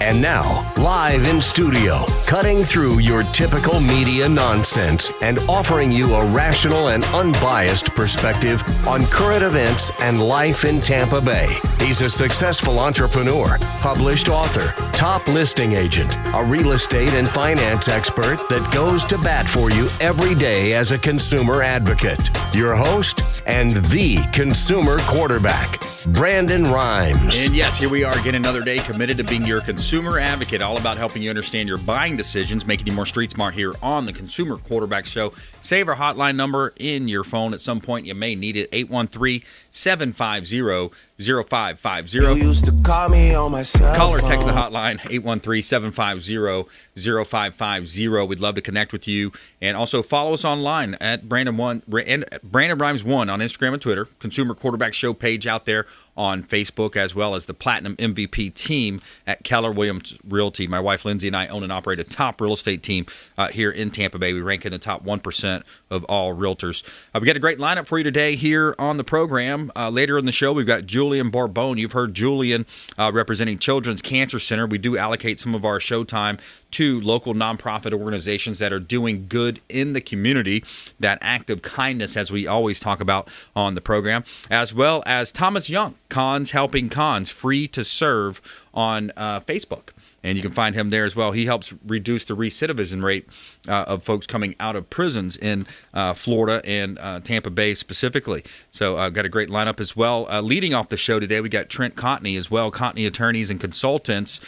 And now, live in studio, cutting through your typical media nonsense and offering you a rational and unbiased perspective on current events and life in Tampa Bay. He's a successful entrepreneur, published author, top listing agent, a real estate and finance expert that goes to bat for you every day as a consumer advocate. Your host and the consumer quarterback, Brandon Rhymes. And yes, here we are again another day committed to being your consumer advocate, all about helping you understand your buying decisions, making you more street smart here on the Consumer Quarterback Show. Save our hotline number in your phone at some point. You may need it, 813-750-0550. You used to call me on my cell Call or phone. text the hotline, 813-750-0550. We'd love to connect with you. And also follow us online at Brandon Rhymes 1 on Instagram and Twitter, Consumer Quarterback Show page out there on Facebook, as well as the Platinum MVP team at Keller Williams Realty. My wife Lindsay and I own and operate a top real estate team here in Tampa Bay. We rank in the top 1% of all realtors. We got a great lineup for you today here on the program. Later in the show, we've got Julian Barbone. You've heard Julian representing Children's Cancer Center. We do allocate some of our show time to local nonprofit organizations that are doing good in the community, that act of kindness, as we always talk about on the program, as well as Thomas Young, Cons Helping Cons, free to serve on Facebook. And you can find him there as well. He helps reduce the recidivism rate of folks coming out of prisons in Florida and Tampa Bay specifically. So got a great lineup as well. Leading off the show today, we got Trent Cotney as well, Cotney Attorneys and Consultants.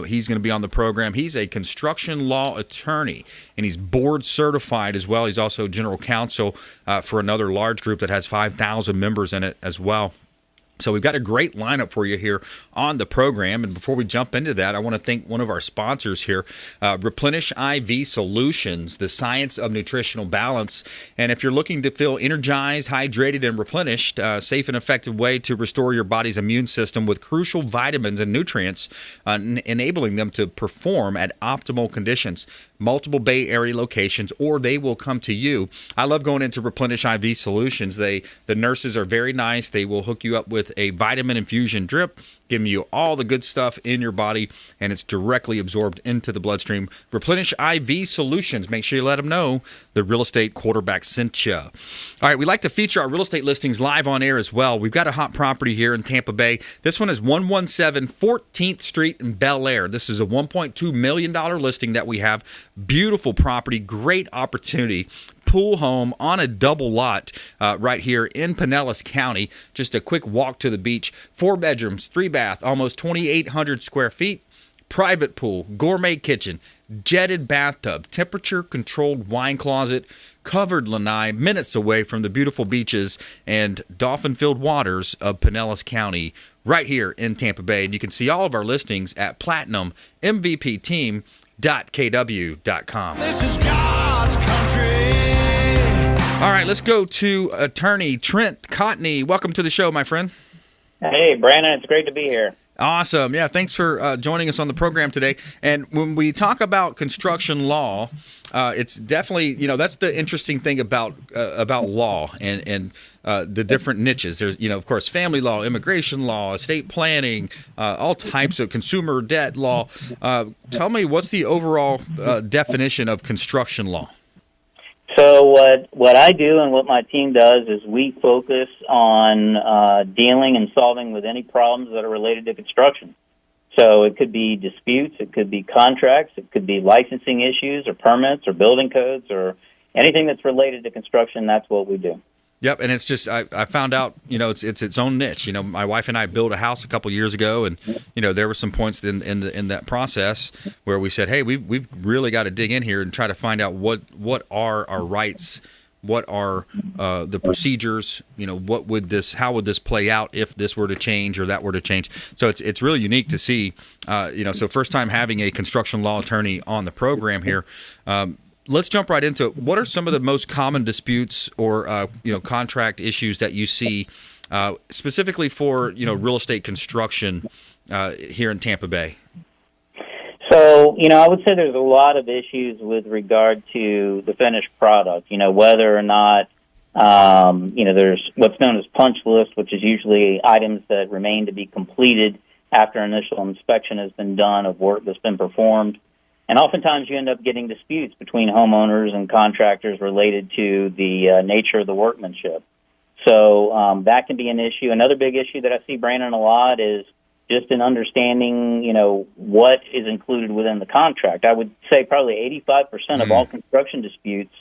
He's going to be on the program. He's a construction law attorney, and he's board certified as well. He's also general counsel for another large group that has 5,000 members in it as well. So we've got a great lineup for you here on the program. And before we jump into that, I want to thank one of our sponsors here, Replenish IV Solutions, the science of nutritional balance. And if you're looking to feel energized, hydrated, and replenished, safe and effective way to restore your body's immune system with crucial vitamins and nutrients, enabling them to perform at optimal conditions. Multiple Bay Area locations, or they will come to you. I love going into Replenish IV Solutions. The nurses are very nice. They will hook you up with a vitamin infusion drip, giving you all the good stuff in your body, and it's directly absorbed into the bloodstream. Replenish IV Solutions. Make sure you let them know the real estate quarterback sent you. All right, we like to feature our real estate listings live on air as well. We've got a hot property here in Tampa Bay. This one is 117 14th Street in Bel Air. This is a $1.2 million listing that we have. Beautiful property, great opportunity. Pool home on a double lot right here in Pinellas County. Just a quick walk to the beach. 4 bedrooms, 3 bath, almost 2,800 square feet. Private pool, gourmet kitchen, jetted bathtub, temperature-controlled wine closet, covered lanai, minutes away from the beautiful beaches and dolphin-filled waters of Pinellas County, right here in Tampa Bay. And you can see all of our listings at PlatinumMVPTeam.kw.com. This is God's country. All right, let's go to attorney Trent Cotney. Welcome to the show, my friend. Hey, Brandon, it's great to be here. Awesome. Yeah, thanks for joining us on the program today. And when we talk about construction law, it's definitely, that's the interesting thing about law and the different niches. There's, of course, family law, immigration law, estate planning, all types of consumer debt law. Tell me, what's the overall definition of construction law? So what I do and what my team does is we focus on dealing and solving with any problems that are related to construction. So it could be disputes, it could be contracts, it could be licensing issues or permits or building codes or anything that's related to construction. That's what we do. Yep, and it's just I found out it's its own niche. My wife and I built a house a couple years ago, and there were some points in that process where we said, hey, we've really got to dig in here and try to find out what are our rights, what are the procedures, how would this play out if this were to change or that were to change. So it's really unique to see, so first time having a construction law attorney on the program here. Let's jump right into it. What are some of the most common disputes or contract issues that you see specifically for real estate construction here in Tampa Bay? So, I would say there's a lot of issues with regard to the finished product, whether or not, there's what's known as punch list, which is usually items that remain to be completed after initial inspection has been done of work that's been performed. And oftentimes you end up getting disputes between homeowners and contractors related to the nature of the workmanship. So that can be an issue. Another big issue that I see, Brandon, a lot is just in understanding, what is included within the contract. I would say probably 85% of all construction disputes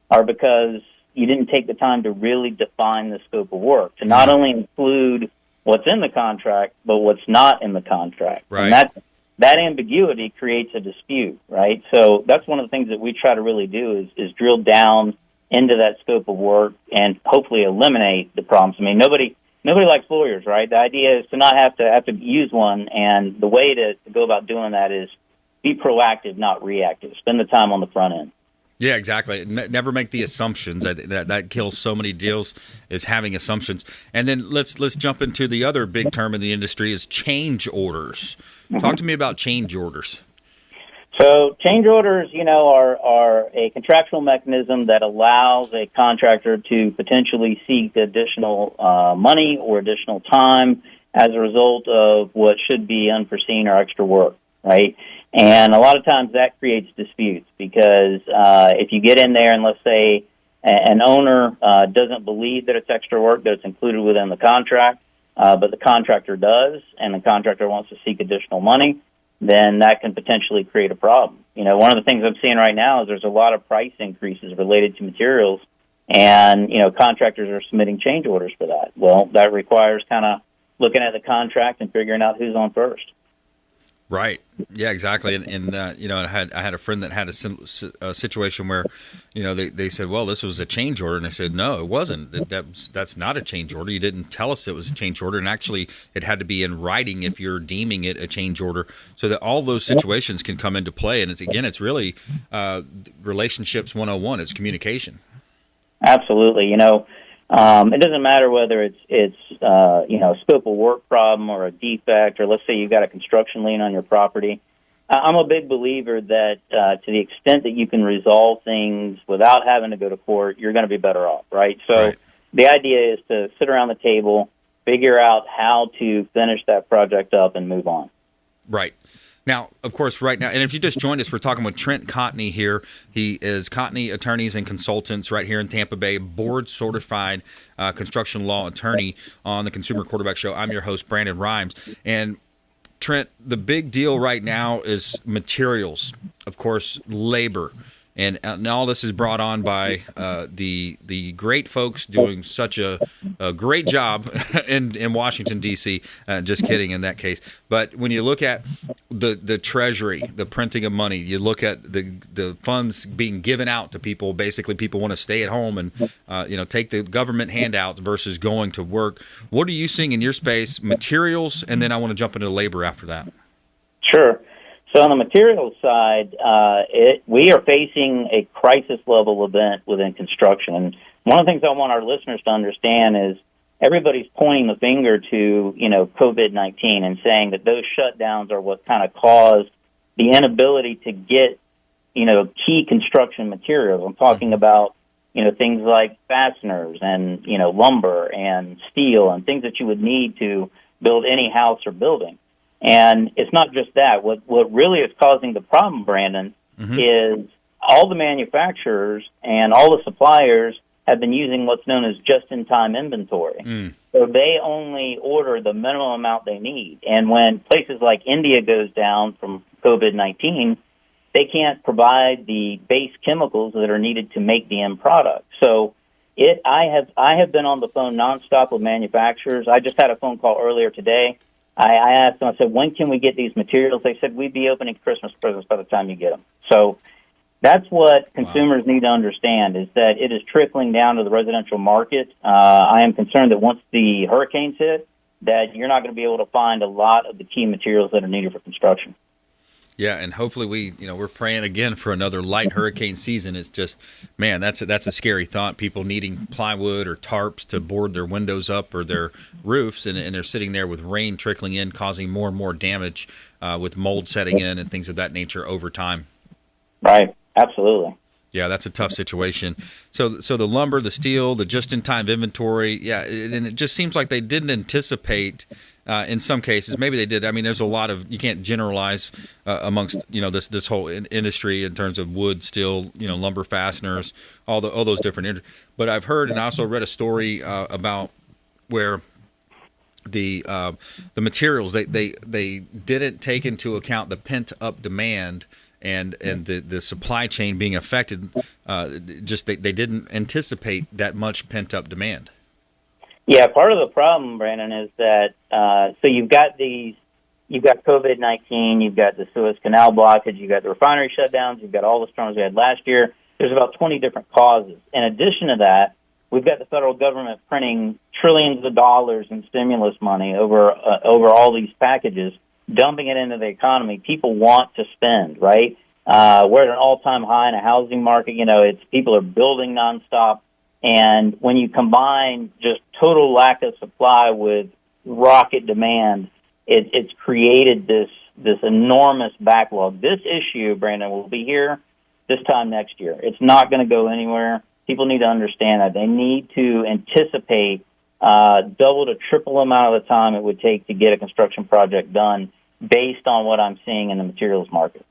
are because you didn't take the time to really define the scope of work, to not only include what's in the contract, but what's not in the contract. Right. And that ambiguity creates a dispute, right? So that's one of the things that we try to really do is drill down into that scope of work and hopefully eliminate the problems. I mean, nobody likes lawyers, right? The idea is to not have to use one, and the way to go about doing that is be proactive, not reactive. Spend the time on the front end. Yeah, exactly. Never make the assumptions. That kills so many deals, is having assumptions. And then let's jump into the other big term in the industry is change orders. Talk to me about change orders. So change orders, are a contractual mechanism that allows a contractor to potentially seek additional money or additional time as a result of what should be unforeseen or extra work, right? And a lot of times that creates disputes because if you get in there and let's say an owner doesn't believe that it's extra work, that it's included within the contract, but the contractor does, and the contractor wants to seek additional money, then that can potentially create a problem. One of the things I'm seeing right now is there's a lot of price increases related to materials, and, contractors are submitting change orders for that. Well, that requires kind of looking at the contract and figuring out who's on first. Right. Yeah, exactly. And I had a friend that had a situation where, they said, well, this was a change order. And I said, no, it wasn't. That's not a change order. You didn't tell us it was a change order. And actually, it had to be in writing if you're deeming it a change order, so that all those situations can come into play. And it's really relationships 101. It's communication. Absolutely. It doesn't matter whether it's a scope of work problem or a defect, or let's say you've got a construction lien on your property. I'm a big believer that to the extent that you can resolve things without having to go to court, you're going to be better off, right? So The idea is to sit around the table, figure out how to finish that project up, and move on. Right. Now, of course, right now, and if you just joined us, we're talking with Trent Cotney here. He is Cotney Attorneys and Consultants right here in Tampa Bay, board-certified construction law attorney on the Consumer Quarterback Show. I'm your host, Brandon Rhymes. And Trent, the big deal right now is materials, of course, labor. And all this is brought on by the great folks doing such a great job in Washington, D.C. Just kidding in that case. But when you look at the Treasury, the printing of money, you look at the funds being given out to people. Basically, people want to stay at home and take the government handouts versus going to work. What are you seeing in your space? Materials, and then I want to jump into labor after that. Sure. So on the materials side, we are facing a crisis level event within construction. And one of the things I want our listeners to understand is everybody's pointing the finger to, COVID-19 and saying that those shutdowns are what kind of caused the inability to get, key construction materials. I'm talking about, things like fasteners and, lumber and steel and things that you would need to build any house or building. And it's not just that. What really is causing the problem, Brandon, is all the manufacturers and all the suppliers have been using what's known as just-in-time inventory. So they only order the minimum amount they need. And when places like India goes down from COVID-19, they can't provide the base chemicals that are needed to make the end product. So I have been on the phone nonstop with manufacturers. I just had a phone call earlier today. I asked them, I said, when can we get these materials? They said, we'd be opening Christmas presents by the time you get them. So that's what consumers need to understand, is that it is trickling down to the residential market. I am concerned that once the hurricanes hit, that you're not going to be able to find a lot of the key materials that are needed for construction. Yeah, and hopefully we're praying again for another light hurricane season. It's just, man, that's a scary thought. People needing plywood or tarps to board their windows up or their roofs, and they're sitting there with rain trickling in, causing more and more damage with mold setting in and things of that nature over time. Right, absolutely. Yeah, that's a tough situation. So the lumber, the steel, the just-in-time inventory, yeah, and it just seems like they didn't anticipate In some cases, maybe they did. I mean, there's a lot of, you can't generalize amongst this whole industry in terms of wood, steel, lumber, fasteners, all those different. But I've heard, and I also read a story about where the materials they didn't take into account the pent up demand and the supply chain being affected. They didn't anticipate that much pent up demand. Yeah, part of the problem, Brandon, is that so you've got COVID-19, you've got the Suez Canal blockage, you've got the refinery shutdowns, you've got all the storms we had last year. There's about 20 different causes. In addition to that, we've got the federal government printing trillions of dollars in stimulus money over all these packages, dumping it into the economy. People want to spend, right? We're at an all-time high in a housing market. It's people are building nonstop. And when you combine just total lack of supply with rocket demand, it's created this enormous backlog. This issue, Brandon, will be here this time next year. It's not going to go anywhere. People need to understand that. They need to anticipate double to triple amount of the time it would take to get a construction project done based on what I'm seeing in the materials market.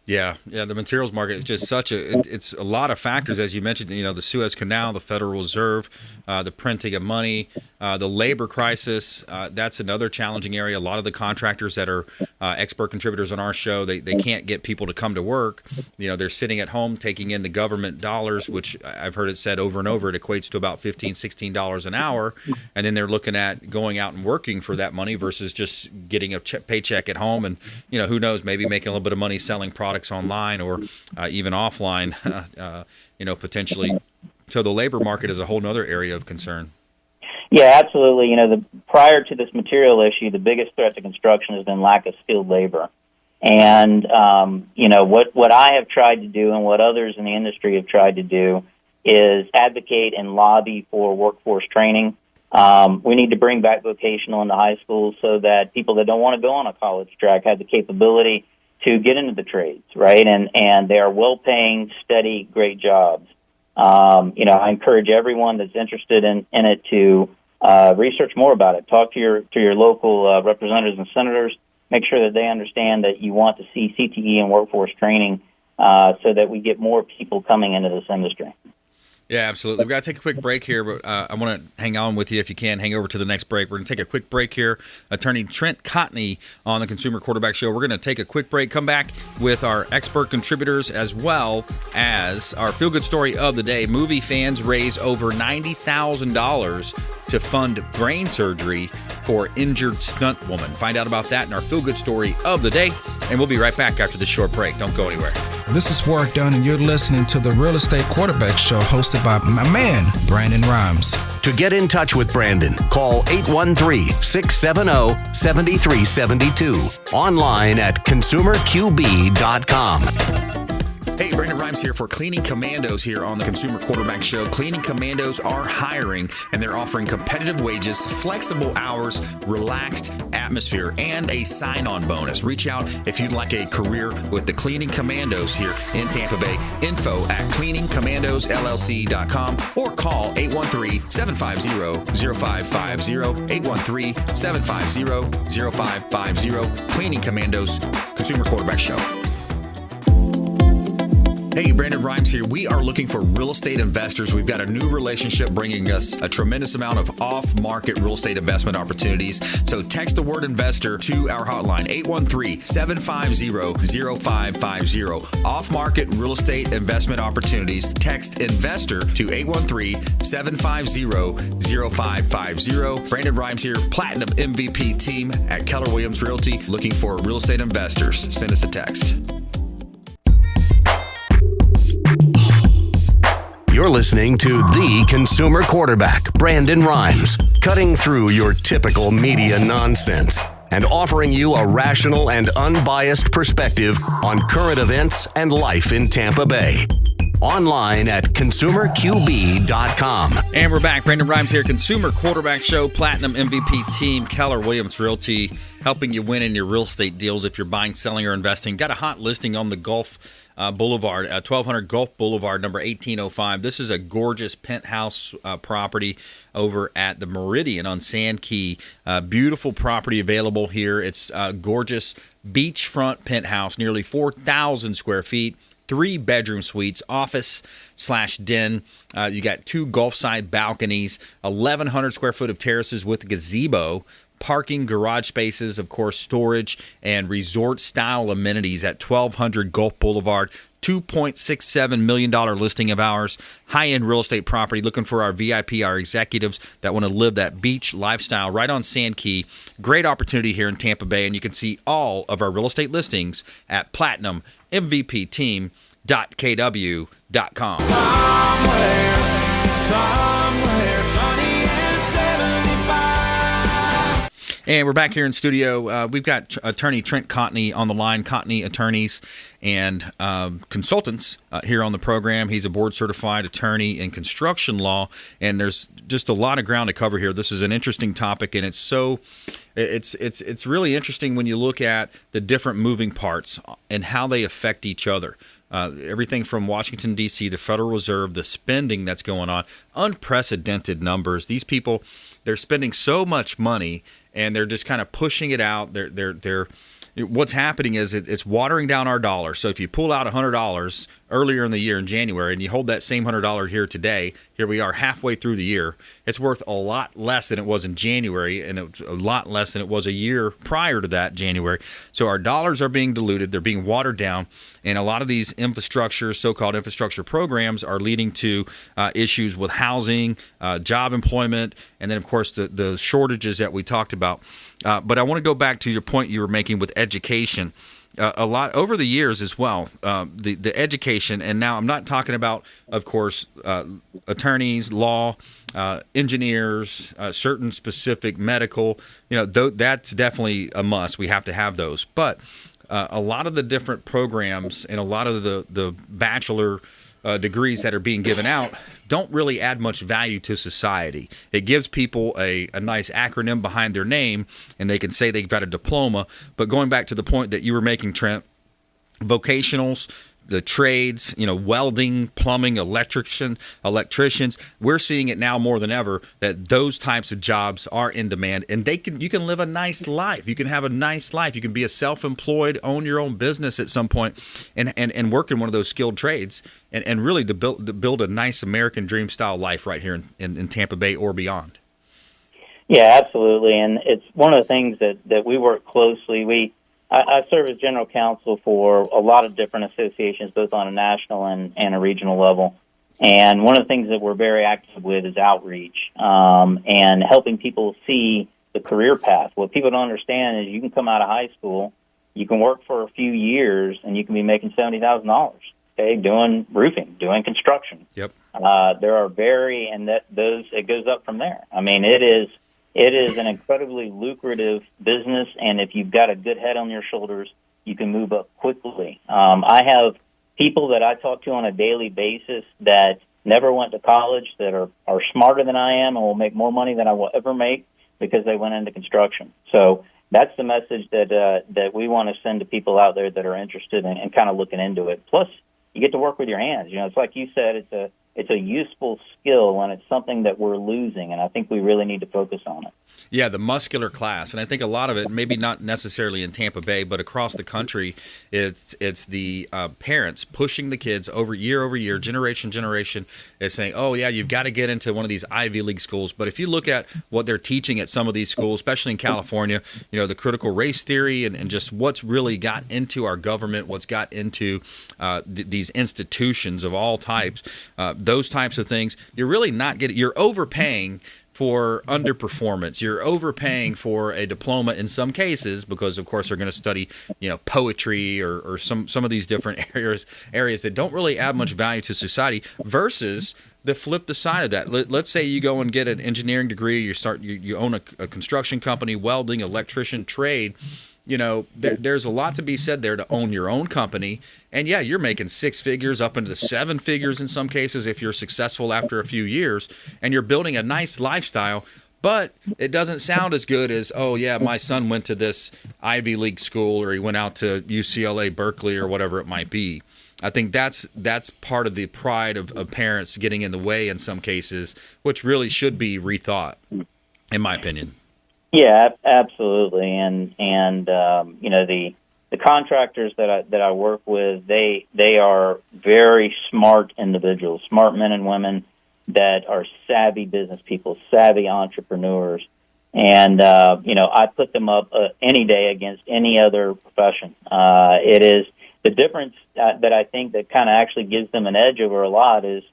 Yeah, the materials market is just it's a lot of factors, as you mentioned, the Suez Canal, the Federal Reserve, the printing of money, the labor crisis. That's another challenging area. A lot of the contractors that are expert contributors on our show, they can't get people to come to work. They're sitting at home taking in the government dollars, which I've heard it said over and over, it equates to about $15, $16 an hour. And then they're looking at going out and working for that money versus just getting a paycheck at home. And, who knows, maybe making a little bit of money selling products online or even offline, potentially. So the labor market is a whole other area of concern. Yeah, absolutely. Prior to this material issue, the biggest threat to construction has been lack of skilled labor. And, what I have tried to do and what others in the industry have tried to do is advocate and lobby for workforce training. We need to bring back vocational into high schools so that people that don't want to go on a college track have the capability to get into the trades, right? And they are well-paying, steady, great jobs. I encourage everyone that's interested in it to research more about it. Talk to your local representatives and senators. Make sure that they understand that you want to see CTE and workforce training so that we get more people coming into this industry. Yeah, absolutely. We've got to take a quick break here, but I want to hang on with you if you can. Hang over to the next break. We're going to take a quick break here. Attorney Trent Cotney on the Consumer Quarterback Show. We're going to take a quick break, come back with our expert contributors as well as our feel-good story of the day. Movie fans raise over $90,000 to fund brain surgery for injured stunt woman. Find out about that in our feel-good story of the day, and we'll be right back after this short break. Don't go anywhere. This is Work Done, and you're listening to the Real Estate Quarterback Show hosted by my man, Brandon Rhymes. To get in touch with Brandon, call 813-670-7372. Online at consumerqb.com. Hey, Brandon Rhymes here for Cleaning Commandos here on the Consumer Quarterback Show. Cleaning Commandos are hiring, and they're offering competitive wages, flexible hours, relaxed atmosphere, and a sign-on bonus. Reach out if you'd like a career with the Cleaning Commandos here in Tampa Bay. Info at cleaningcommandosllc.com or call 813-750-0550, 813-750-0550. Cleaning Commandos, Consumer Quarterback Show. Hey, Brandon Rhymes here. We are looking for real estate investors. We've got a new relationship bringing us a tremendous amount of off-market real estate investment opportunities. So text the word investor to our hotline, 813-750-0550. Off-market real estate investment opportunities. Text investor to 813-750-0550. Brandon Rhymes here, Platinum MVP team at Keller Williams Realty, looking for real estate investors. Send us a text. You're listening to the Consumer Quarterback, Brandon Rhymes, cutting through your typical media nonsense and offering you a rational and unbiased perspective on current events and life in Tampa Bay. online at consumerqb.com. And we're back. Brandon Rhymes here, Consumer Quarterback Show, Platinum MVP team, Keller Williams Realty, helping you win in your real estate deals if you're buying, selling, or investing. Got a hot listing on the Gulf Boulevard, 1200 Gulf Boulevard, number 1805. This is a gorgeous penthouse property over at the Meridian on Sand Key. Beautiful property available here. It's a gorgeous beachfront penthouse, nearly 4,000 square feet. 3-bedroom suites, office/den. You got 2 Gulfside balconies, 1,100 square foot of terraces with gazebo, parking, garage spaces, of course, storage, and resort-style amenities at 1200 Gulf Boulevard. $2.67 million listing of ours. High-end real estate property, looking for our VIP, our executives that want to live that beach lifestyle right on Sand Key. Great opportunity here in Tampa Bay, and you can see all of our real estate listings at platinummvpteam.kw.com. Somewhere sunny and 75. And we're back here in studio. We've got attorney Trent Cotney on the line, Cotney Attorneys and Consultants here on the program. He's a board-certified attorney in construction law, and there's just a lot of ground to cover here. This is an interesting topic, and it's really interesting when you look at the different moving parts and how they affect each other. Everything from Washington, D.C., the Federal Reserve, the spending that's going on, unprecedented numbers. These people, they're spending so much money, and they're just kind of pushing it out. They're what's happening is it's watering down our dollar. So if you pull out $100 earlier in the year in January and you hold that same $100 here today, here we are halfway through the year, it's worth a lot less than it was in January, and it's a lot less than it was a year prior to that January. So our dollars are being diluted, they're being watered down, and a lot of these infrastructure, so-called infrastructure programs are leading to issues with housing, job employment, and then of course the shortages that we talked about. But I want to go back to your point you were making with education. A lot over the years as well, the education, and now I'm not talking about, of course, attorneys, law, engineers, certain specific medical, that's definitely a must. We have to have those. But a lot of the different programs and a lot of the bachelor degrees that are being given out don't really add much value to society. It gives people a nice acronym behind their name, and they can say they've got a diploma. But going back to the point that you were making, Trent, vocationals, the trades, welding, plumbing, electricians, we're seeing it now more than ever that those types of jobs are in demand, and you can live a nice life. You can have a nice life. You can be a self-employed, own your own business at some point, and work in one of those skilled trades, and really to build a nice American dream style life right here in Tampa Bay or beyond. Yeah, absolutely. And it's one of the things that we work closely. I serve as general counsel for a lot of different associations, both on a national and a regional level. And one of the things that we're very active with is outreach and helping people see the career path. What people don't understand is you can come out of high school, you can work for a few years, and you can be making $70,000, okay, doing roofing, doing construction. Yep. There are it goes up from there. I mean, it is an incredibly lucrative business, and if you've got a good head on your shoulders, you can move up quickly. I have people that I talk to on a daily basis that never went to college, that are smarter than I am and will make more money than I will ever make because they went into construction. So that's the message that we want to send to people out there that are interested in kind of looking into it. Plus, you get to work with your hands. It's like you said, it's a useful skill, and it's something that we're losing, and I think we really need to focus on it. Yeah, the muscular class, and I think a lot of it, maybe not necessarily in Tampa Bay, but across the country, it's the parents pushing the kids over year, generation, is saying, oh yeah, you've got to get into one of these Ivy League schools. But if you look at what they're teaching at some of these schools, especially in California, the critical race theory and just what's really got into our government, what's got into these institutions of all types, those types of things, you're really not getting, you're overpaying for underperformance. You're overpaying for a diploma in some cases because, of course, they're going to study, poetry or some of these different areas that don't really add much value to society versus the side of that. Let's say you go and get an engineering degree, you own a construction company, welding, electrician, trade. there's a lot to be said there to own your own company. And yeah, you're making 6 figures up into 7 figures in some cases if you're successful after a few years, and you're building a nice lifestyle. But it doesn't sound as good as, oh yeah, my son went to this Ivy League school, or he went out to UCLA, Berkeley, or whatever it might be. I think that's part of the pride of parents getting in the way in some cases, which really should be rethought, in my opinion. Yeah, absolutely. And the contractors that I work with, they are very smart individuals, smart men and women that are savvy business people, savvy entrepreneurs. And, I put them up any day against any other profession. It is the difference that I think that kind of actually gives them an edge over a lot is,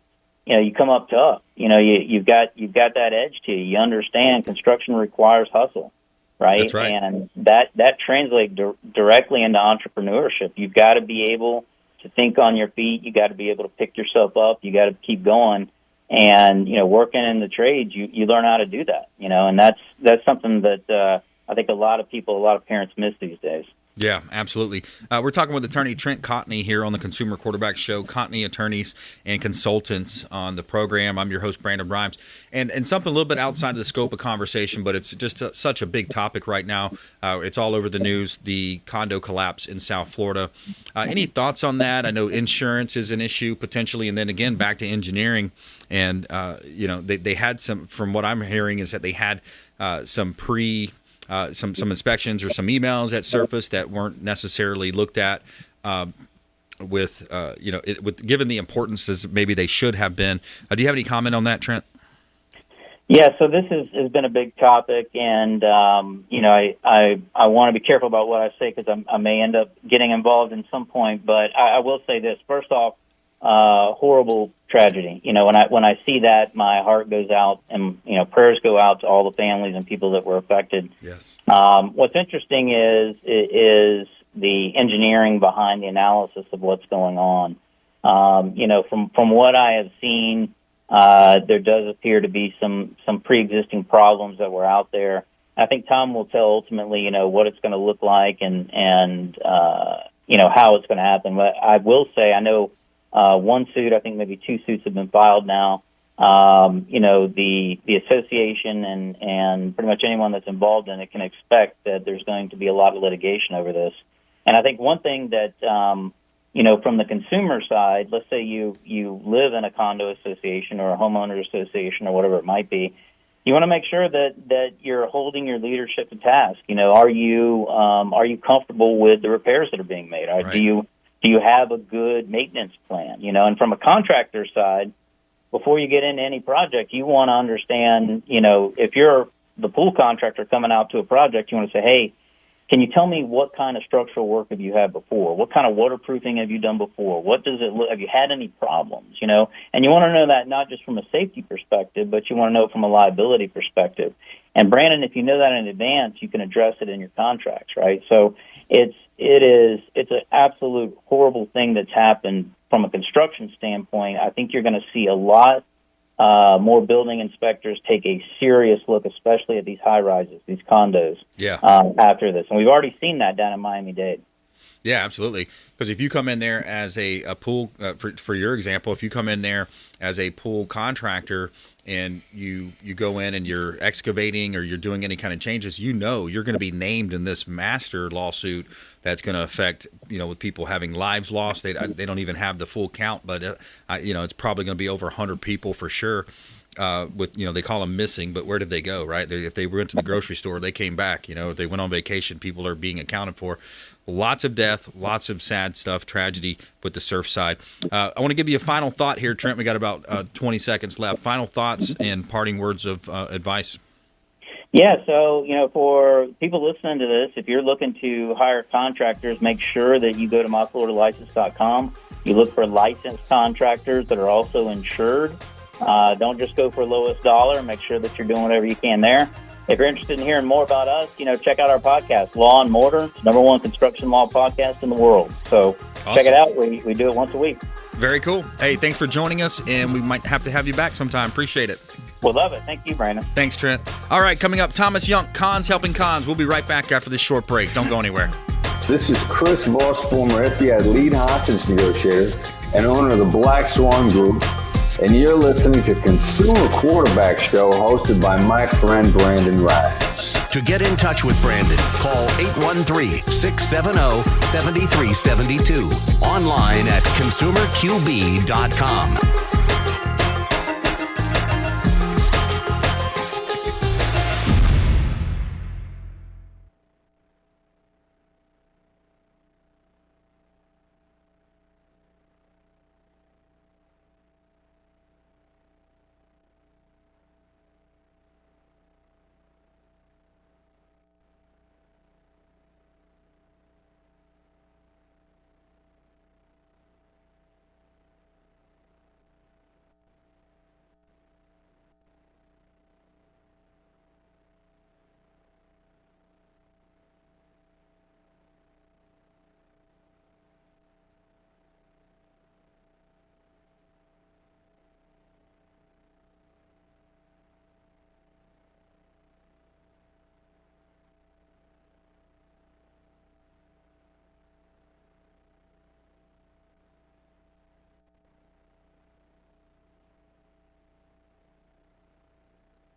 you come up tough. You've got that edge to you. You understand construction requires hustle, right? That's right. And that translates directly into entrepreneurship. You've got to be able to think on your feet. You got to be able to pick yourself up. You got to keep going. And working in the trades, you learn how to do that. And that's something that I think a lot of parents miss these days. Yeah, absolutely. We're talking with attorney Trent Cotney here on the Consumer Quarterback Show, Cotney Attorneys and Consultants on the program. I'm your host, Brandon Rhymes. And something a little bit outside of the scope of conversation, but it's just such a big topic right now. It's all over the news, the condo collapse in South Florida. Any thoughts on that? I know insurance is an issue potentially, and then again, back to engineering. And, they had some, from what I'm hearing, is that they had some some inspections or some emails that surfaced that weren't necessarily looked at with given the importance as maybe they should have been. Do you have any comment on that, Trent? Yeah, so this has been a big topic, and I want to be careful about what I say because I may end up getting involved in some point. But I will say this: first off, horrible tragedy. When I see that, my heart goes out, and prayers go out to all the families and people that were affected. Yes. What's interesting is the engineering behind the analysis of what's going on. From what I have seen, there does appear to be some pre-existing problems that were out there. I think time will tell ultimately, what it's going to look like and how it's going to happen. But I will say, I know. One suit, I think maybe 2 suits have been filed now. The association and pretty much anyone that's involved in it can expect that there's going to be a lot of litigation over this. And I think one thing that, from the consumer side, let's say you live in a condo association or a homeowner association or whatever it might be, you want to make sure that you're holding your leadership to task. Are you comfortable with the repairs that are being made? Right. Do you have a good maintenance plan? And from a contractor side, before you get into any project, you want to understand, if you're the pool contractor coming out to a project, you want to say, hey, can you tell me what kind of structural work have you had before? What kind of waterproofing have you done before? What does it look? Have you had any problems? And you want to know that not just from a safety perspective, but you want to know from a liability perspective. And Brandon, if you know that in advance, you can address it in your contracts, right? So it's an absolute horrible thing that's happened from a construction standpoint. I think you're going to see a lot more building inspectors take a serious look, especially at these high rises, these condos. Yeah. After this, and we've already seen that down in Miami-Dade. Yeah, absolutely. Because if you come in there as a pool, for your example, if you come in there as a pool contractor and you go in and you're excavating or you're doing any kind of changes, you're going to be named in this master lawsuit that's going to affect, with people having lives lost. They don't even have the full count, but it's probably going to be over 100 people for sure. They call them missing, but where did they go, right? If they went to the grocery store, they came back. If they went on vacation, people are being accounted for. Lots of death, lots of sad stuff, tragedy with the surf side. I want to give you a final thought here, Trent. We got about 20 seconds left. Final thoughts and parting words of advice. Yeah, so, for people listening to this, if you're looking to hire contractors, make sure that you go to myfloridalicense.com. You look for licensed contractors that are also insured. Don't just go for lowest dollar. Make sure that you're doing whatever you can there. If you're interested in hearing more about us, check out our podcast, Law and Mortar, #1 construction law podcast in the world. So Awesome. Check it out. We do it once a week. Very cool. Hey, thanks for joining us, and we might have to have you back sometime. Appreciate it. We'll love it. Thank you, Brandon. Thanks, Trent. All right, coming up, Thomas Young, Cons Helping Cons. We'll be right back after this short break. Don't go anywhere. This is Chris Voss, former FBI lead hostage negotiator and owner of the Black Swan Group, and you're listening to Consumer Quarterback Show hosted by my friend Brandon Rice. To get in touch with Brandon, call 813-670-7372. Online at consumerqb.com.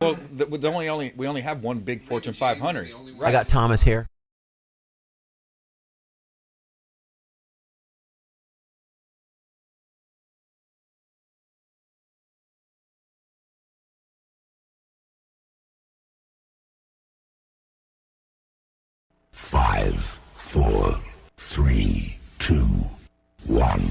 Well, we only have one big Fortune 500. I got Thomas here. Five, four, three, two, one.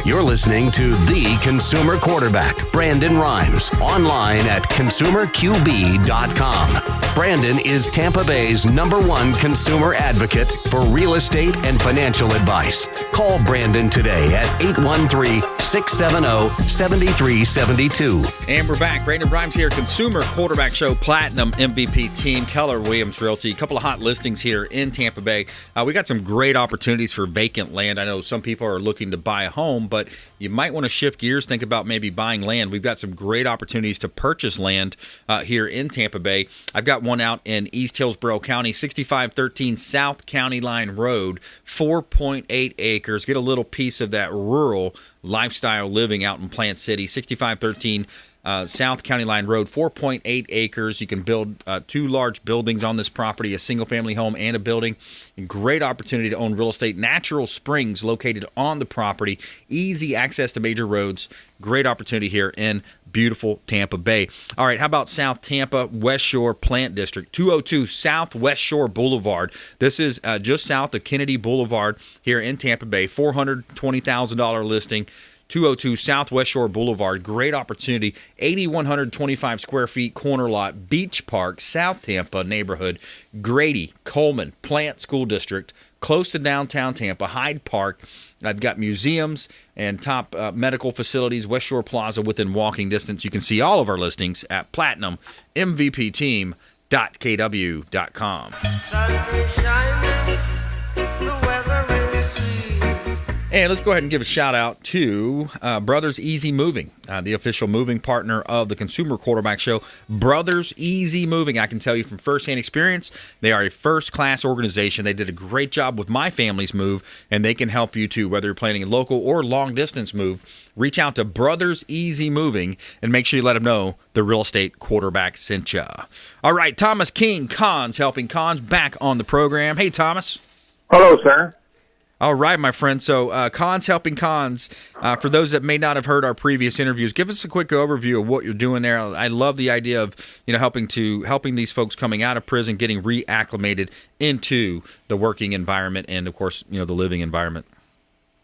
You're listening to The Consumer Quarterback, Brandon Rhymes, online at consumerqb.com. Brandon is Tampa Bay's #1 consumer advocate for real estate and financial advice. Call Brandon today at 813-670-7372. And we're back. Brandon Rhymes here, Consumer Quarterback Show, Platinum MVP team, Keller Williams Realty. A couple of hot listings here in Tampa Bay. We got some great opportunities for vacant land. I know some people are looking to buy a home, but you might want to shift gears, think about maybe buying land. We've got some great opportunities to purchase land here in Tampa Bay. I've got one out in East Hillsborough County, 6513 South County Line Road, 4.8 acres. Get a little piece of that rural lifestyle living out in Plant City, 6513 South County Line Road, 4.8 acres. You can build 2 large buildings on this property, a single-family home and a building. Great opportunity to own real estate. Natural springs located on the property. Easy access to major roads. Great opportunity here in beautiful Tampa Bay. All right, how about South Tampa, West Shore Plant District, 202 South West Shore Boulevard. This is just south of Kennedy Boulevard here in Tampa Bay. $420,000 listing. 202 Southwest Shore Boulevard. Great opportunity. 8,125 square feet corner lot. Beach Park, South Tampa neighborhood. Grady, Coleman, Plant School District. Close to downtown Tampa, Hyde Park. I've got museums and top medical facilities. West Shore Plaza within walking distance. You can see all of our listings at platinummvpteam.kw.com. And let's go ahead and give a shout out to Brothers Easy Moving, the official moving partner of the Consumer Quarterback Show. Brothers Easy Moving, I can tell you from firsthand experience, they are a first-class organization. They did a great job with my family's move, and they can help you too, whether you're planning a local or long-distance move. Reach out to Brothers Easy Moving and make sure you let them know the real estate quarterback sent you. All right, Thomas King, Cons Helping Cons, back on the program. Hey, Thomas. Hello, sir. All right, my friend. So, Cons Helping Cons, for those that may not have heard our previous interviews, give us a quick overview of what you're doing there. I love the idea of, helping these folks coming out of prison, getting reacclimated into the working environment and, of course, the living environment.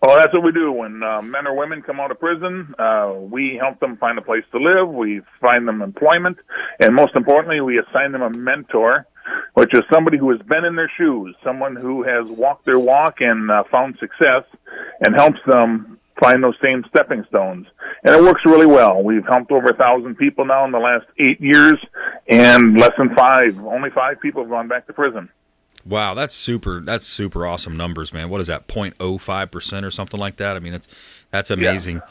Well, that's what we do. When men or women come out of prison, we help them find a place to live. We find them employment. And most importantly, we assign them a mentor, which is somebody who has been in their shoes, someone who has walked their walk and found success and helps them find those same stepping stones. And it works really well. We've helped over 1,000 people now in the last 8 years, and only 5 people have gone back to prison. Wow, that's super awesome numbers, man. What is that, 0.05% or something like that? I mean, that's amazing.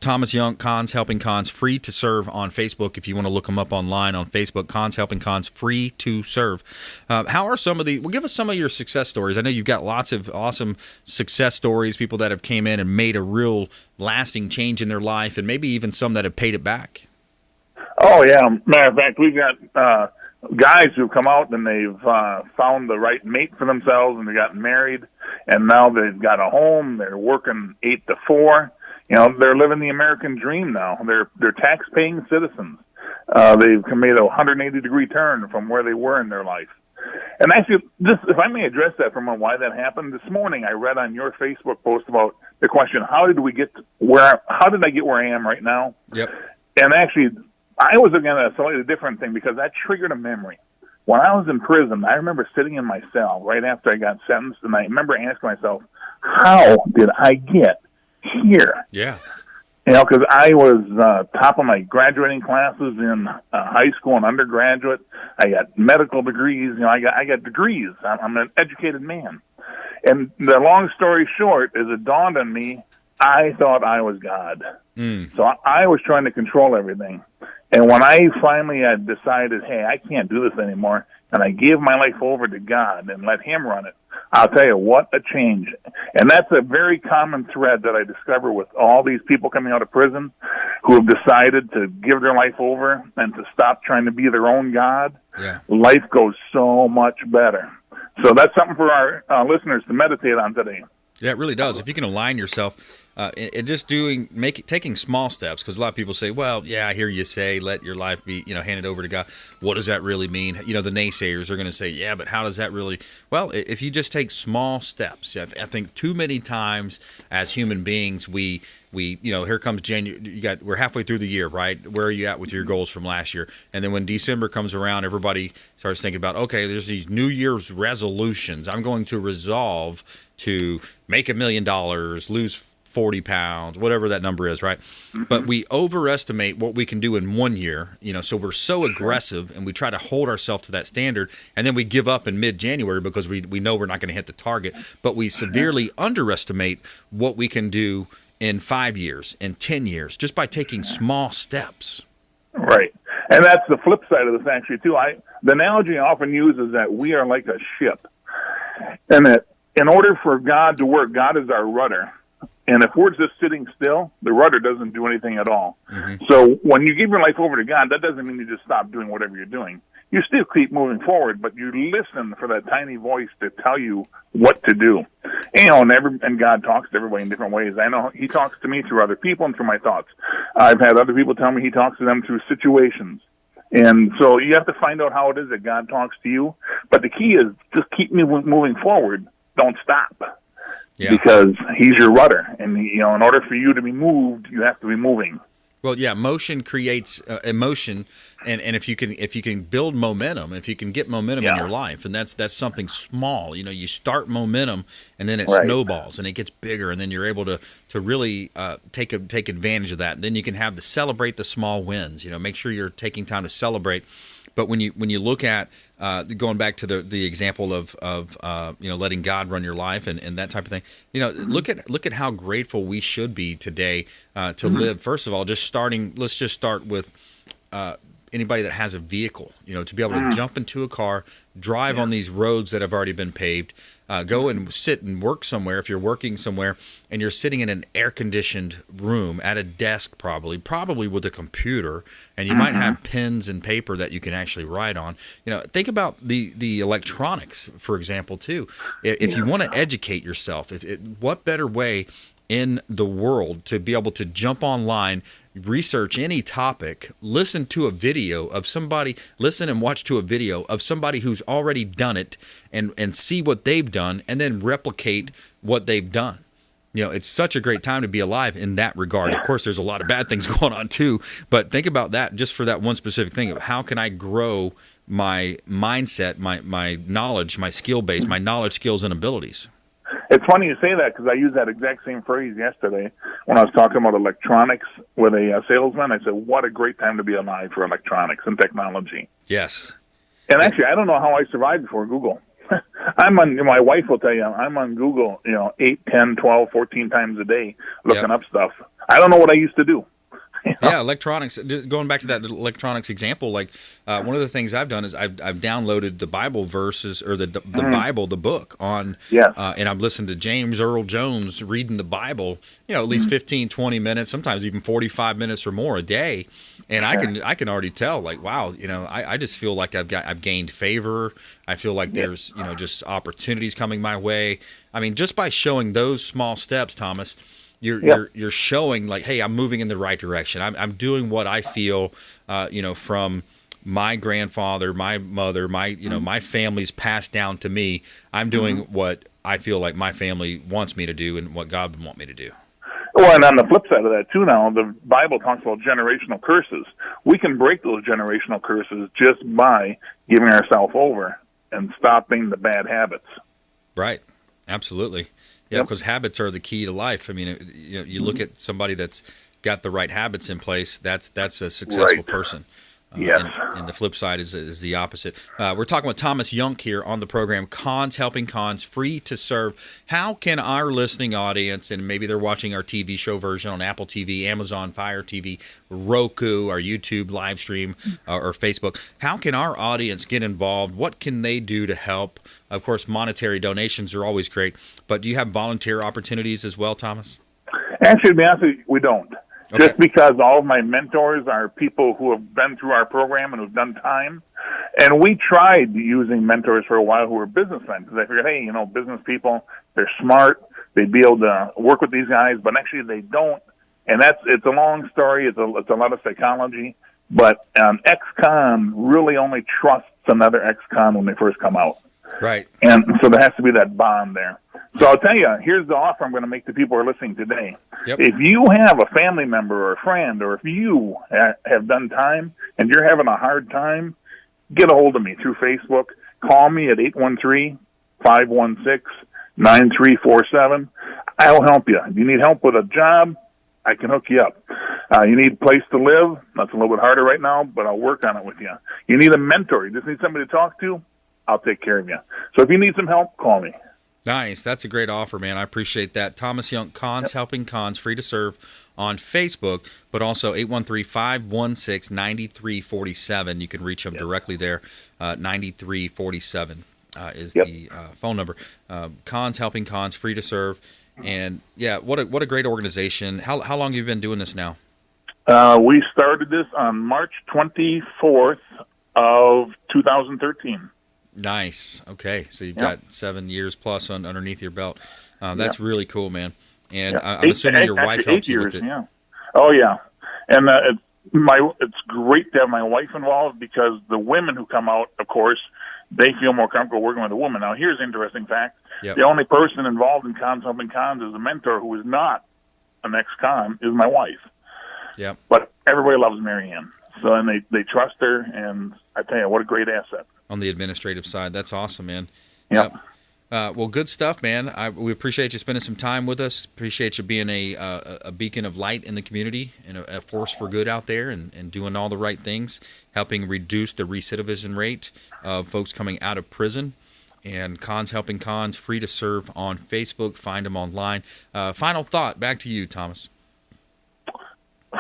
Thomas Young, Cons Helping Cons, free to serve on Facebook. If you want to look them up online on Facebook, Cons Helping Cons, free to serve. How are some of give us some of your success stories. I know you've got lots of awesome success stories, people that have came in and made a real lasting change in their life, and maybe even some that have paid it back. Oh, yeah. Matter of fact, we've got guys who've come out and they've found the right mate for themselves, and they got married, and now they've got a home. They're working 8 to 4. You know, they're living the American dream now. They're tax-paying citizens. They've made a 180-degree turn from where they were in their life. And actually, if I may address that for a moment, why that happened, this morning I read on your Facebook post about the question, how did I get where I am right now? Yep. And actually, I was again a slightly different thing because that triggered a memory. When I was in prison, I remember sitting in my cell right after I got sentenced, and I remember asking myself, how did I get here? Yeah. You know, because I was top of my graduating classes in high school and undergraduate. I got medical degrees. You know, I got degrees. I'm an educated man. And the long story short is it dawned on me, I thought I was God. So I was trying to control everything. And when I finally had decided, hey, I can't do this anymore, and I gave my life over to God and let Him run it, I'll tell you, what a change. And that's a very common thread that I discover with all these people coming out of prison who have decided to give their life over and to stop trying to be their own God. Yeah. Life goes so much better. So that's something for our listeners to meditate on today. Yeah, it really does. If you can align yourself and just taking small steps, because a lot of people say, well, yeah, I hear you say, let your life be, handed over to God. What does that really mean? The naysayers are going to say, yeah, but how does that really? Well, if you just take small steps, I think too many times as human beings, we here comes January. We're halfway through the year, right? Where are you at with your goals from last year? And then when December comes around, everybody starts thinking about, okay, there's these New Year's resolutions. I'm going to resolve to make $1 million, lose 40 pounds, whatever that number is, right? But we overestimate what we can do in 1 year, so we're so aggressive and we try to hold ourselves to that standard, and then we give up in mid-January because we know we're not going to hit the target, but we severely underestimate what we can do in 5 years, in 10 years, just by taking small steps. Right. And that's the flip side of this, actually, too. The analogy I often use is that we are like a ship, and that in order for God to work, God is our rudder. And if we're just sitting still, the rudder doesn't do anything at all. Mm-hmm. So when you give your life over to God, that doesn't mean you just stop doing whatever you're doing. You still keep moving forward, but you listen for that tiny voice to tell you what to do. And God talks to everybody in different ways. I know He talks to me through other people and through my thoughts. I've had other people tell me He talks to them through situations. And so you have to find out how it is that God talks to you. But the key is just keep moving forward. Don't stop. Yeah. Because He's your rudder. And, in order for you to be moved, you have to be moving. Well, yeah, motion creates emotion, and if you can build momentum, if you can get momentum in your life, and that's something small. You start momentum, and then it snowballs, and it gets bigger, and then you're able to really take advantage of that. And then you can celebrate the small wins. Make sure you're taking time to celebrate. But when you look at going back to the example of letting God run your life and that type of thing, look at how grateful we should be today to live. First of all, let's just start with anybody that has a vehicle, to be able to jump into a car, drive on these roads that have already been paved, go and sit and work somewhere if you're working somewhere and you're sitting in an air-conditioned room at a desk probably with a computer, and you might have pens and paper that you can actually write on. Think about the electronics, for example, too. If you want to educate yourself, what better way in the world to be able to jump online, research any topic, listen and watch to a video of somebody who's already done it and see what they've done and then replicate what they've done. It's such a great time to be alive in that regard. Of course, there's a lot of bad things going on too, but think about that just for that one specific thing of how can I grow my mindset, my knowledge, my skill base, my knowledge, skills, and abilities. It's funny you say that because I used that exact same phrase yesterday when I was talking about electronics with a salesman. I said, what a great time to be alive for electronics and technology. Yes. And actually, I don't know how I survived before Google. My wife will tell you, I'm on Google, 8, 10, 12, 14 times a day looking up stuff. I don't know what I used to do. Yeah, electronics. Going back to that electronics example, like one of the things I've done is I've downloaded the Bible verses or the Bible, the book on, and I've listened to James Earl Jones reading the Bible, at least 15, 20 minutes, sometimes even 45 minutes or more a day, and I can already tell, like, wow, I just feel like I've gained favor. I feel like there's just opportunities coming my way. I mean, just by showing those small steps, Thomas. You're showing, like, hey, I'm moving in the right direction. I'm doing what I feel, from my grandfather, my mother, my family's passed down to me. I'm doing what I feel like my family wants me to do and what God would want me to do. Well, and on the flip side of that, too, now, the Bible talks about generational curses. We can break those generational curses just by giving ourselves over and stopping the bad habits. Right. Absolutely. Yeah, because habits are the key to life. I mean, you look at somebody that's got the right habits in place. That's a successful person. Yes. And the flip side is the opposite. We're talking with Thomas Yunk here on the program, Cons Helping Cons, free to serve. How can our listening audience, and maybe they're watching our TV show version on Apple TV, Amazon Fire TV, Roku, our YouTube live stream, or Facebook, how can our audience get involved? What can they do to help? Of course, monetary donations are always great, but do you have volunteer opportunities as well, Thomas? Actually, to be honest with you, we don't. Okay. Just because all of my mentors are people who have been through our program and who've done time. And we tried using mentors for a while who were businessmen, because I figured, hey, business people, they're smart, they'd be able to work with these guys, but actually they don't. And it's a long story, it's a lot of psychology, but an ex-con really only trusts another ex-con when they first come out. Right. And so there has to be that bond there. So I'll tell you, here's the offer I'm going to make to people who are listening today. Yep. If you have a family member or a friend, or if you have done time and you're having a hard time, get a hold of me through Facebook. Call me at 813-516-9347. I'll help you. If you need help with a job, I can hook you up. You need a place to live. That's a little bit harder right now, but I'll work on it with you. You need a mentor. You just need somebody to talk to. I'll take care of you. So if you need some help, call me. Nice. That's a great offer, man. I appreciate that. Thomas Young, Cons Helping Cons, free to serve on Facebook, but also 813-516-9347. You can reach them directly there. 9347 is the phone number. Cons Helping Cons, free to serve. And, what a great organization. How long have you been doing this now? We started this on March 24th of 2013. Nice. Okay, so you've got 7 years plus underneath your belt. That's really cool, man. And I'm assuming your wife helps you with it. Yeah. Oh yeah, and it's great to have my wife involved, because the women who come out, of course, they feel more comfortable working with a woman. Now, here's an interesting fact: the only person involved in Cons Helping Cons is a mentor who is not an ex-con, is my wife. Yeah. But everybody loves Mary Ann, so and they trust her, and I tell you, what a great asset. On the administrative side. That's awesome, man. Yep. Well, good stuff, man. We appreciate you spending some time with us. Appreciate you being a beacon of light in the community and a force for good out there, and doing all the right things, helping reduce the recidivism rate of folks coming out of prison. And Cons Helping Cons, free to serve on Facebook. Find them online. Final thought, back to you, Thomas.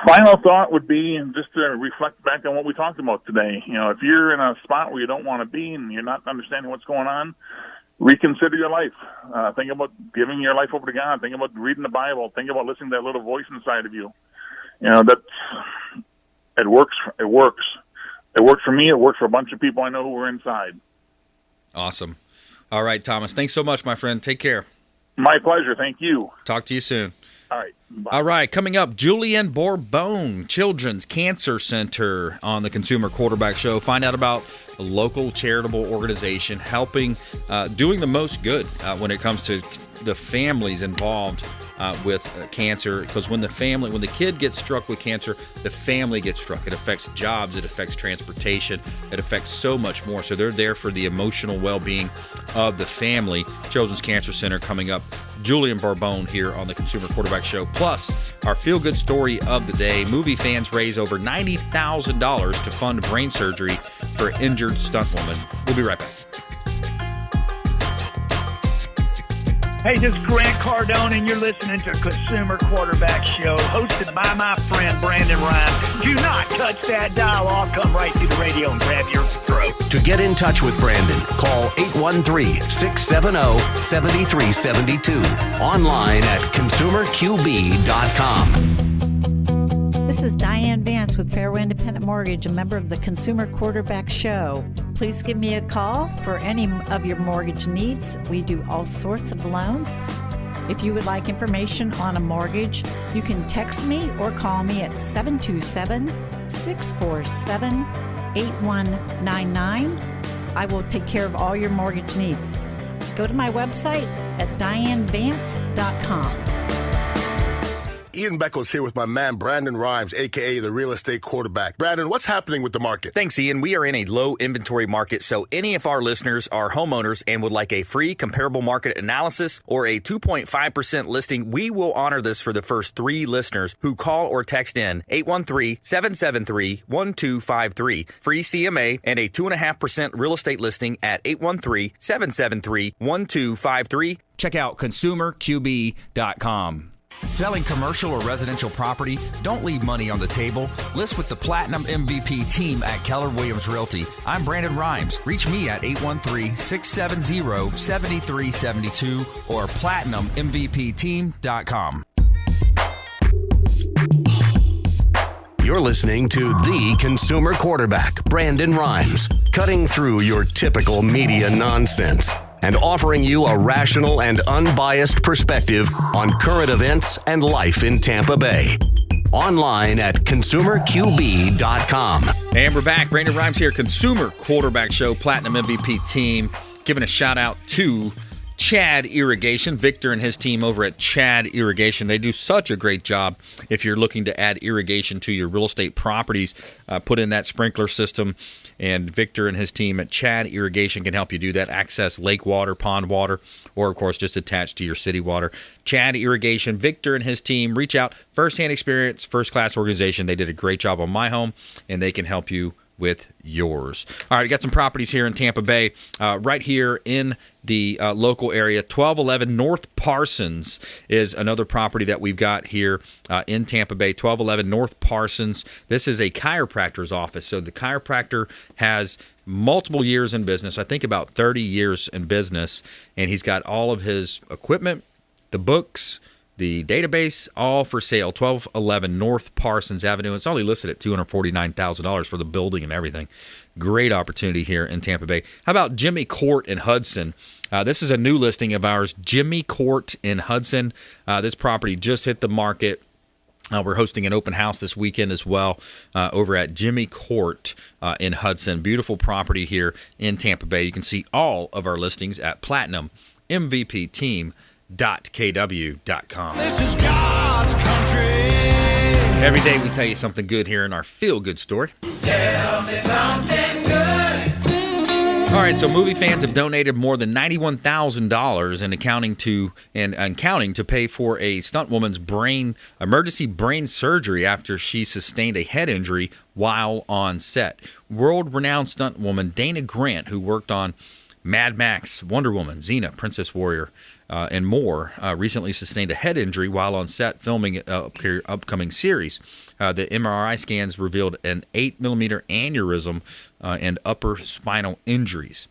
Final thought would be just to reflect back on what we talked about today. If you're in a spot where you don't want to be and you're not understanding what's going on, reconsider your life. Think about giving your life over to God. Think about reading the Bible. Think about listening to that little voice inside of you. It works. It works. It worked for me. It worked for a bunch of people I know who were inside. Awesome. All right, Thomas. Thanks so much, my friend. Take care. My pleasure. Thank you. Talk to you soon. All right. Bye. All right, coming up, Julian Bourbon, Children's Cancer Center on the Consumer Quarterback Show. Find out about a local charitable organization helping, doing the most good when it comes to the families involved with cancer, because when the kid gets struck with cancer, the family gets struck. It affects jobs, it affects transportation, it affects so much more. So they're there for the emotional well-being of the family. Children's Cancer Center coming up. Julian Bourbon here on the Consumer Quarterback Show. Plus, our feel-good story of the day. Movie fans raise over $90,000 to fund brain surgery for injured stuntwoman. We'll be right back. Hey, this is Grant Cardone, and you're listening to Consumer Quarterback Show, hosted by my friend Brandon Rhymes. Do not touch that dial. I'll come right to the radio and grab your throat. To get in touch with Brandon, call 813-670-7372. Online at consumerqb.com. This is Diane Vance with Fairway Independent Mortgage, a member of the Consumer Quarterback Show. Please give me a call for any of your mortgage needs. We do all sorts of loans. If you would like information on a mortgage, you can text me or call me at 727-647-8199. I will take care of all your mortgage needs. Go to my website at dianevance.com. Ian Beckles here with my man Brandon Rhymes, a.k.a. the real estate quarterback. Brandon, what's happening with the market? Thanks, Ian. We are in a low inventory market, so any of our listeners are homeowners and would like a free comparable market analysis or a 2.5% listing, we will honor this for the first 3 listeners who call or text in 813-773-1253. Free CMA and a 2.5% real estate listing at 813-773-1253. Check out consumerqb.com. Selling commercial or residential property? Don't leave money on the table. List with the Platinum MVP team at Keller Williams Realty. I'm Brandon Rhymes. Reach me at 813-670-7372 or platinummvpteam.com. You're listening to the Consumer Quarterback, Brandon Rhymes, cutting through your typical media nonsense and offering you a rational and unbiased perspective on current events and life in Tampa Bay. Online at consumerqb.com. And we're back. Brandon Rhymes here, Consumer Quarterback Show, Platinum MVP team. Giving a shout out to Chad Irrigation, Victor and his team over at Chad Irrigation. They do such a great job if you're looking to add irrigation to your real estate properties. Put in that sprinkler system, and Victor and his team at Chad Irrigation can help you do that. Access lake water, pond water, or, of course, just attached to your city water. Chad Irrigation, Victor and his team, reach out. First-hand experience, first-class organization. They did a great job on my home, and they can help you with yours. All right, we got some properties here in Tampa Bay, right here in the local area. 1211 North Parsons is another property that we've got here in Tampa Bay. 1211 North Parsons. This is a chiropractor's office. So the chiropractor has multiple years in business, I think about 30 years in business, and he's got all of his equipment, the books, the database, all for sale. 1211 North Parsons Avenue. It's only listed at $249,000 for the building and everything. Great opportunity here in Tampa Bay. How about Jimmy Court in Hudson? This is a new listing of ours, Jimmy Court in Hudson. This property just hit the market. We're hosting an open house this weekend as well over at Jimmy Court in Hudson. Beautiful property here in Tampa Bay. You can see all of our listings at platinummvpteam.com. KW.com. This is God's country. Every day we tell you something good here in our feel-good story. Tell me something good. All right, so movie fans have donated more than $91,000 in counting to pay for a stunt woman's emergency brain surgery after she sustained a head injury while on set. World-renowned stunt woman Dana Grant, who worked on Mad Max, Wonder Woman, Xena, Princess Warrior, and more, recently sustained a head injury while on set filming an upcoming series. The MRI scans revealed an 8mm aneurysm and upper spinal injuries.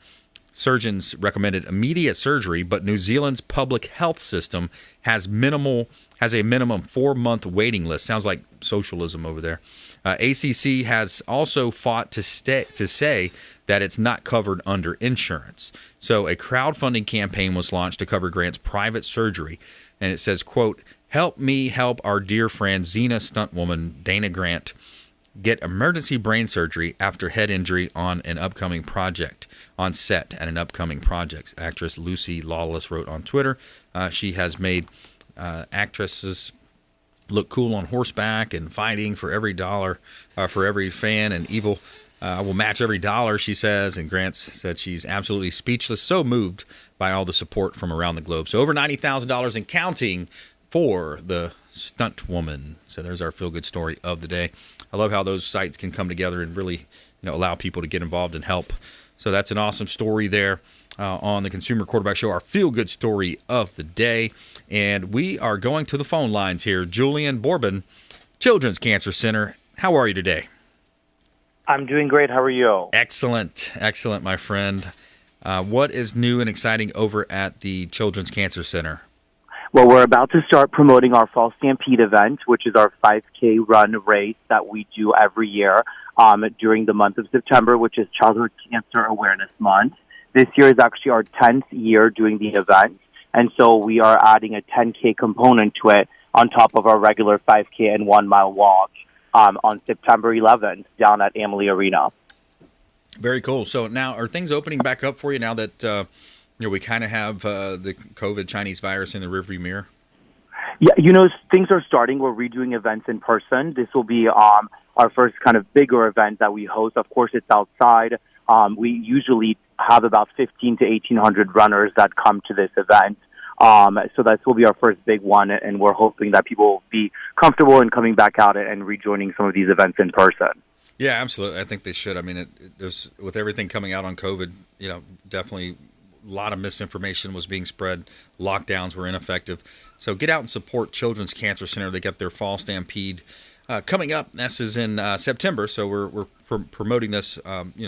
Surgeons recommended immediate surgery, but New Zealand's public health system has a minimum 4-month waiting list. Sounds like socialism over there. ACC has also fought to say that it's not covered under insurance. So a crowdfunding campaign was launched to cover Grant's private surgery. And it says, quote, "Help me help our dear friend Xena stuntwoman Dana Grant get emergency brain surgery after head injury on an upcoming project, on set at an upcoming project." Actress Lucy Lawless wrote on Twitter. She has made actresses look cool on horseback and fighting for every dollar, for every fan, and evil will match every dollar, she says. And Grant said she's absolutely speechless, so moved by all the support from around the globe. So over $90,000 and counting for the stunt woman. So there's our feel-good story of the day. I love how those sites can come together and really, allow people to get involved and help So that's an awesome story there on the Consumer Quarterback Show, our feel-good story of the day. And we are going to the phone lines here. Julian Bourbon, Children's Cancer Center. How are you today? I'm doing great. How are you? Excellent. Excellent, my friend. What is new and exciting over at the Children's Cancer Center? Well, we're about to start promoting our Fall Stampede event, which is our 5K run race that we do every year during the month of September, which is Childhood Cancer Awareness Month. This year is actually our 10th year doing the event, and so we are adding a 10K component to it on top of our regular 5K and 1 mile walk on September 11th down at Amalie Arena. Very cool. So now, are things opening back up for you now that we kind of have the COVID Chinese virus in the rearview mirror? Yeah, things are starting. We're redoing events in person. This will be our first kind of bigger event that we host. Of course, it's outside. We usually have about 1,500 to 1,800 runners that come to this event. So that will be our first big one, and we're hoping that people will be comfortable in coming back out and rejoining some of these events in person. Yeah, absolutely. I think they should. I mean, there's with everything coming out on COVID, definitely a lot of misinformation was being spread. Lockdowns were ineffective. So get out and support Children's Cancer Center. They got their Fall Stampede coming up. This is in September, so we're promoting this,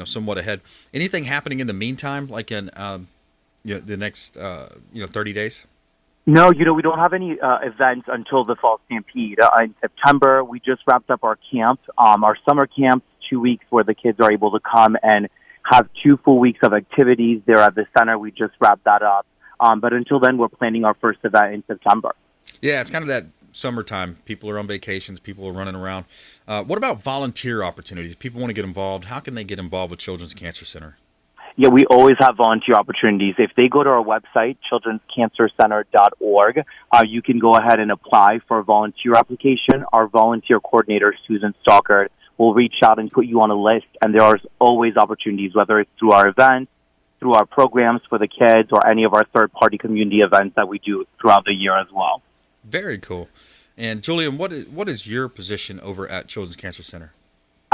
somewhat ahead. Anything happening in the meantime, like in the next 30 days? No, we don't have any events until the Fall Stampede. In September, we just wrapped up our camp, our summer camp, 2 weeks where the kids are able to come and have 2 full weeks of activities there at the center. We just wrapped that up. But until then, we're planning our first event in September. Yeah, it's kind of that summertime. People are on vacations. People are running around. What about volunteer opportunities? If people want to get involved, how can they get involved with Children's Cancer Center? Yeah, we always have volunteer opportunities. If they go to our website, childrenscancercenter.org, you can go ahead and apply for a volunteer application. Our volunteer coordinator, Susan Stockard, will reach out and put you on a list, and there are always opportunities, whether it's through our events, through our programs for the kids, or any of our third-party community events that we do throughout the year as well. Very cool. And Julian, what is your position over at Children's Cancer Center?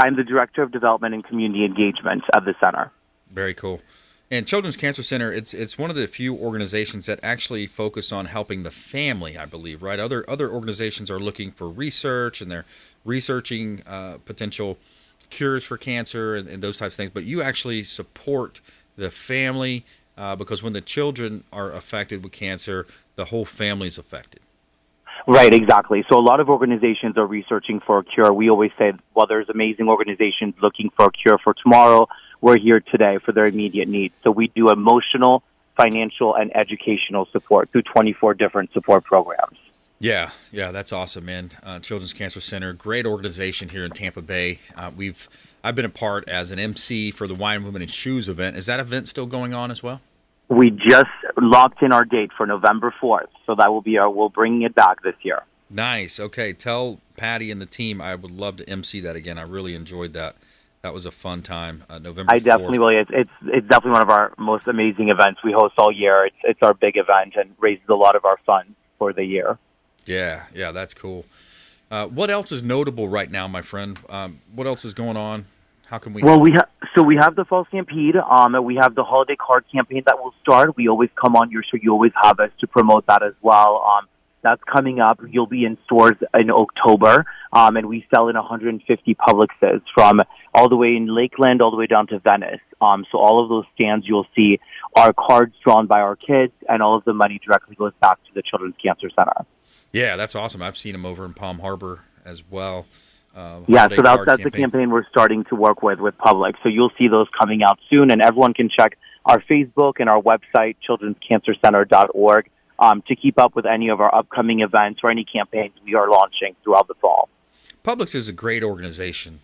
I'm the Director of Development and Community Engagement at the center. Very cool. And Children's Cancer Center, it's one of the few organizations that actually focus on helping the family, I believe, right? Other organizations are looking for research, and they're researching potential cures for cancer and those types of things. But you actually support the family because when the children are affected with cancer, the whole family is affected. Right, exactly. So a lot of organizations are researching for a cure. We always say, well, there's amazing organizations looking for a cure for tomorrow. We're here today for their immediate needs. So we do emotional, financial, and educational support through 24 different support programs. Yeah, that's awesome, man. Children's Cancer Center, great organization here in Tampa Bay. I've been a part as an MC for the Wine, Women, and Shoes event. Is that event still going on as well? We just locked in our date for November 4th, so that will be we'll bring it back this year. Nice. Okay, tell Patty and the team I would love to MC that again. I really enjoyed that. That was a fun time. November 4th. I definitely will. It's definitely one of our most amazing events we host all year. It's our big event and raises a lot of our funds for the year. Yeah, that's cool. What else is notable right now, my friend? What else is going on? How can we? Well, we have the Fall Stampede. We have the holiday card campaign that will start. We always come on your show. You always have us to promote that as well. That's coming up. You'll be in stores in October, and we sell in 150 Publixes from all the way in Lakeland all the way down to Venice. So all of those stands you'll see are cards drawn by our kids, and all of the money directly goes back to the Children's Cancer Center. Yeah, that's awesome. I've seen them over in Palm Harbor as well. So that's the campaign we're starting to work with Publix. So you'll see those coming out soon, and everyone can check our Facebook and our website, childrenscancercenter.org, to keep up with any of our upcoming events or any campaigns we are launching throughout the fall. Publix is a great organization.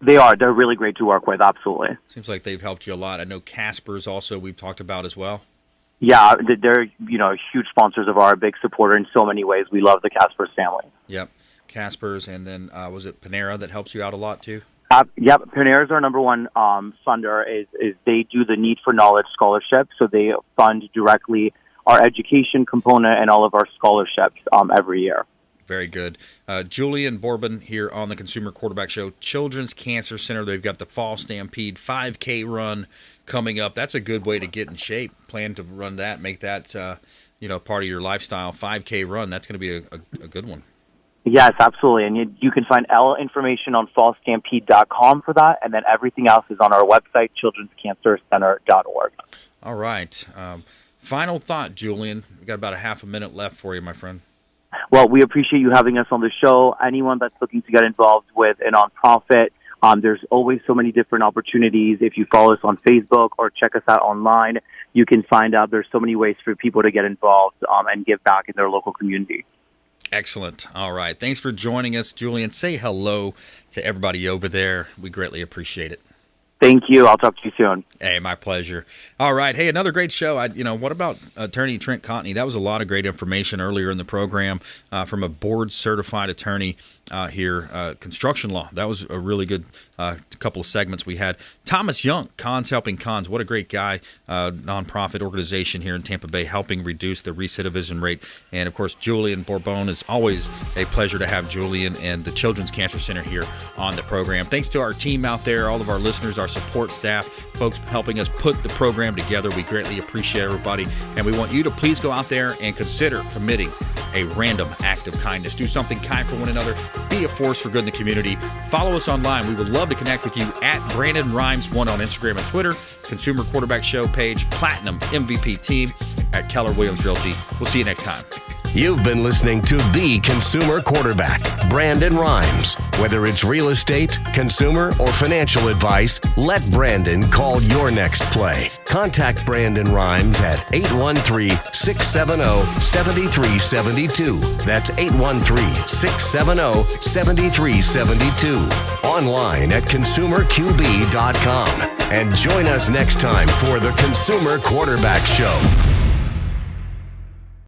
They are. They're really great to work with, absolutely. Seems like they've helped you a lot. I know Casper's also we've talked about as well. Yeah, they're huge sponsors of our big supporter in so many ways. We love the Casper's family. Yep, Casper's, and then was it Panera that helps you out a lot too? Yep, Panera is our number one funder. Is they do the Need for Knowledge scholarship, so they fund directly our education component and all of our scholarships every year. Very good. Julian Bourbon here on the Consumer Quarterback Show. Children's Cancer Center. They've got the Fall Stampede 5K run coming up. That's a good way to get in shape. Plan to run that, make that part of your lifestyle. 5K run. That's going to be a good one. Yes, absolutely. And you can find all information on fallstampede.com for that, and then everything else is on our website, childrenscancercenter.org. All right. Final thought, Julian. We've got about a half a minute left for you, my friend. Well, we appreciate you having us on the show. Anyone that's looking to get involved with a nonprofit, there's always so many different opportunities. If you follow us on Facebook or check us out online, you can find out there's so many ways for people to get involved and give back in their local community. Excellent. All right. Thanks for joining us, Julian. Say hello to everybody over there. We greatly appreciate it. Thank you. I'll talk to you soon. Hey, my pleasure. All right. Hey, another great show. What about attorney Trent Cotney? That was a lot of great information earlier in the program from a board-certified attorney here, construction law. That was a really good couple of segments we had. Thomas Young, Cons Helping Cons. What a great guy. Nonprofit organization here in Tampa Bay helping reduce the recidivism rate. And, of course, Julian Bourbon. Is always a pleasure to have Julian and the Children's Cancer Center here on the program. Thanks to our team out there, all of our listeners, our support staff, folks helping us put the program together. We greatly appreciate everybody. And we want you to please go out there and consider committing a random act of kindness. Do something kind for one another. Be a force for good in the community. Follow us online. We would love to connect with you at Brandon Rhymes 1 on Instagram and Twitter. Consumer Quarterback Show page, Platinum MVP team at Keller Williams Realty. We'll see you next time. You've been listening to The Consumer Quarterback, Brandon Rhymes. Whether it's real estate, consumer, or financial advice, let Brandon call your next play. Contact Brandon Rhymes at 813-670-7372. That's 813-670-7372. Online at consumerqb.com. And join us next time for The Consumer Quarterback Show.